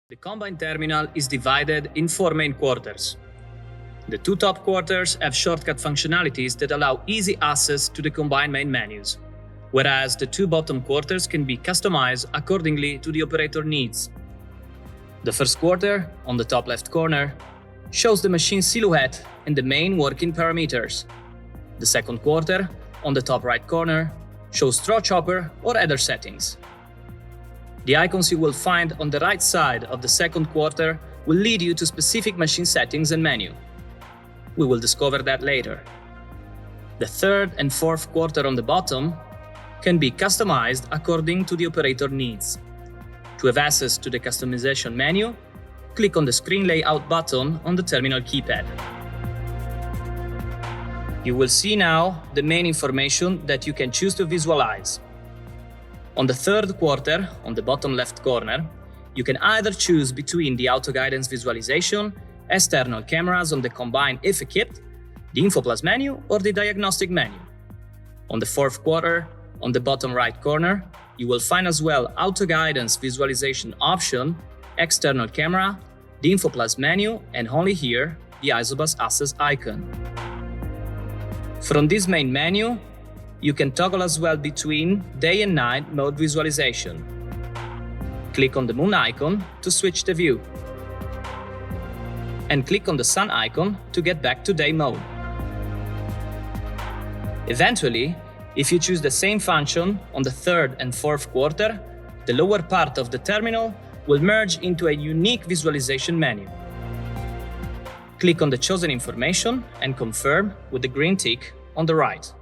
The combine terminal is divided in 4 main quarters. The 2 top quarters have shortcut functionalities that allow easy access to the combined main menus, whereas the 2 bottom quarters can be customized accordingly to the operator needs. The first quarter, on the top left corner, shows the machine silhouette and the main working parameters. The second quarter, on the top right corner, shows throw chopper or other settings. The icons you will find on the right side of the second quarter will lead you to specific machine settings and menu. We will discover that later. The third and fourth quarter on the bottom can be customized according to the operator needs. To have access to the customization menu, click on the Screen Layout button on the terminal keypad. You will see now the main information that you can choose to visualize. On the third quarter, on the bottom left corner, you can either choose between the auto guidance visualization, external cameras on the combined IFE kit, the Info Plus menu, or the diagnostic menu. On the fourth quarter, on the bottom right corner, you will find as well auto guidance visualization option, external camera, the Info Plus menu, and only here, the Isobus access icon. From this main menu, you can toggle as well between day and night mode visualization. Click on the moon icon to switch the view. And click on the sun icon to get back to day mode. Eventually, if you choose the same function on the third and fourth quarter, the lower part of the terminal will merge into a unique visualization menu. Click on the chosen information and confirm with the green tick on the right.